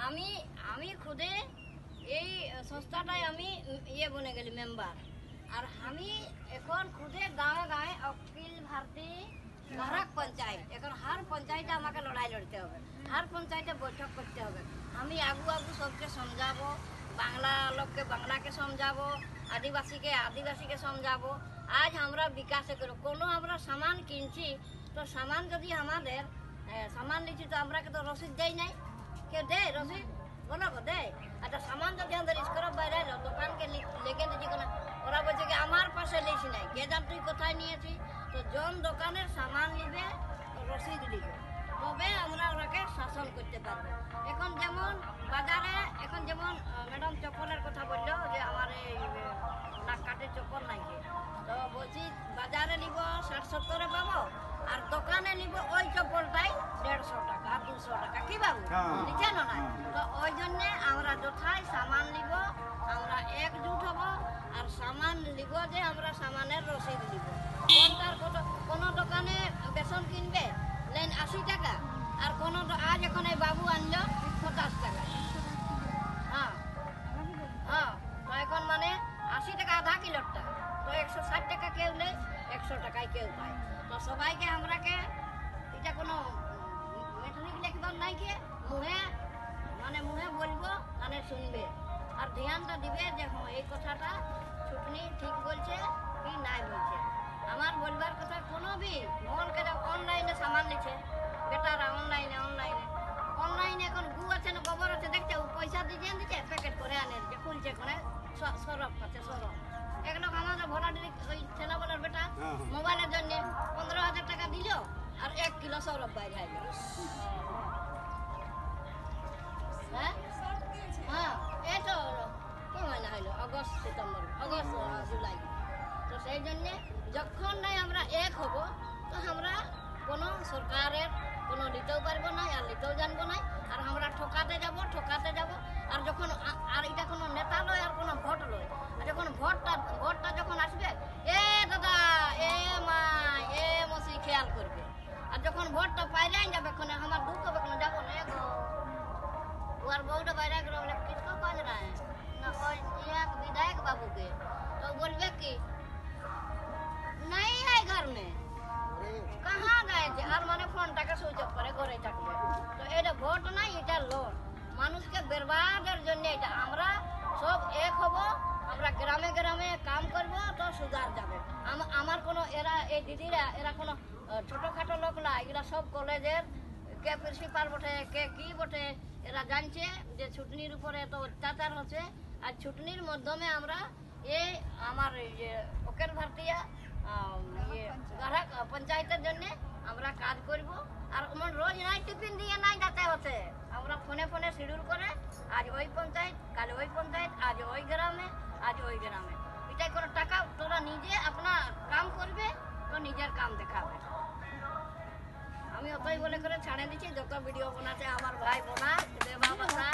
আমি আমি খুদে এই সংস্থাটায় আমি বনে গেলি মেম্বার। আর আমি এখন খুদে গাঁয়ে গাঁয়ে অখিল ভারতী গ্রাহক পঞ্চায়েত, এখন হার পঞ্চায়েতে আমাকে লড়াই লড়তে হবে, হার পঞ্চায়েতে বৈঠক করতে হবে। আমি আগু আগু সবকে সমঝাবো, বাংলা লোককে বাংলাকে সমঝাবো, আদিবাসীকে আদিবাসীকে সমঝাবো। আজ আমরা বিকাশে করব, কোনো আমরা সামান কিনছি তো সামান যদি আমাদের সামান নিচ্ছি তো আমরা তো রসিদ দেই নাই, কেউ দেয় রসিদ? বলো গো দেয়? আচ্ছা সামান যদি আমাদের স্কোরের বাইরে দোকানকে লেগে দিচ্ছি কোনো, ওরা বলছে কি আমার পাশে লিস নাই, কে জান তুই কোথায় নিয়েছি? তো জন দোকানের সামান নিবে রসিদ দিবে, তবে আমরা ওরাকে শাসন করতে পারবো। এখন যেমন বাজারে এখন যেমন ম্যাডাম চপ্পলের কথা বললো যে আমার এই নাক কাটের চপ্পল নাই, তো বলছি বাজারে নিব 60-70 পাবো, আর দোকানে নিব ওই চপ্পলটাই 150 টাকা 200 টাকা। কি বাবু নিচে না? তো ওই জন্যে আমরা যথাই সামান নিব, আমরা একজুট হব, আর সামান নিব যে আমরা সামানের রসিদ দিব। কোনো দোকানে বেসন কিনবে নেন 80 টাকা, আর কোনো আজ এখন এই বাবু আনলো 50 টাকা। হ্যাঁ হ্যাঁ, তো এখন মানে 80 টাকা আধা কিলোটা, তো 160 টাকা কেউ নেই, 100 টাকায় কেউ পায়। তো সবাইকে আমরাকে এটা কোনো মেট্রিক লিখবার নাই, কে মুহে মানে মুহে বলবো মানে শুনবে, আর ধ্যানটা দিবে যে হ্যাঁ এই কথাটা ছুটনি ঠিক বলছে কি নাই বলছে। আমার বলবার কথা কোনো ভি মনকে অনলাইনে সামান নিচ্ছে বেটারা, অনলাইনে অনলাইনে এখন গু আছে না গোবর আছে, দেখছে পয়সা দিয়ে দিচ্ছে প্যাকেট করে আনে দিচ্ছে, খুলছে কোনে সরফ আছে সরফ। এগুলো আমাদের ভোলাডির ওই ছেলেবেলার বেটা মোবাইলের জন্য 15,000 টাকা দিল আর 1 কিলো সরফ বাইরে হয়ে গেল। হ্যাঁ হ্যাঁ, এই তো কি মনে হইলো আগস্ট সেপ্টেম্বর আগস্ট জুলাই। তো সেই জন্যে যখন নাই আমরা এক হব, তো আমরা কোনো সরকারের কোনো নিতেও পারবো না, আর নিতেও জানবো না, আর আমরা ঠকাতে যাব। আর যখন আর এটা কোনো নেতা লয় আর কোনো ভোট লয়, আর যখন ভোটটা যখন আসবে, এ দাদা এ মা এ মসি খেয়াল করবে। আর যখন ভোটটা পাইলেই যাবে কোনো আমার দুঃখ হবে কোনো যাবো না গো, ওর বউটা বাইরে গেল বলে কিসको खोज रहा है ना, कोई एक विधायक बाबू के, तो बोलबे कि नहीं है घर में, कहाँ गए थे? আর মানে ফোনটাকে সুইচ অফ করে ঘরে থাকবে। তো এটা ভোট নাই, এটা লোন, মানুষকে বেরবাদের জন্য। এটা আমরা সব এক হব, আমরা গ্রামে গ্রামে কাম করব, তো সুধার যাবে। আমার কোনো এরা এই দিদিরা এরা কোনো ছোটখাটো লোক না, এগুলা সব কলেজের কে প্রিন্সিপাল বটে, কে কি বটে, এরা জানছে যে ছুটনির উপরে এত অত্যাচার হচ্ছে। আর ছুটনির মাধ্যমে আমরা এই আমার যে অখিল ভারতীয় গ্রাহক পঞ্চায়েতের জন্য আমরা কাজ করব। আর রোজ নাই টিফিন দিয়ে নাই যাতে হচ্ছে, আমরা ফোনে ফোনে শিডিউল করে আজ ওই পঞ্চায়েত, কাল ওই পঞ্চায়েত, আজ ওই গ্রামে, আজ ওই গ্রামে। এটাই কোনো টাকা তোরা নিজে আপনার কাম করবে, তো নিজের কাম দেখাবে। আমি অতই বলে করে ছাড়ে দিচ্ছি, যত ভিডিও বানাচ্ছে আমার ভাই বোনা দেবা বাসা।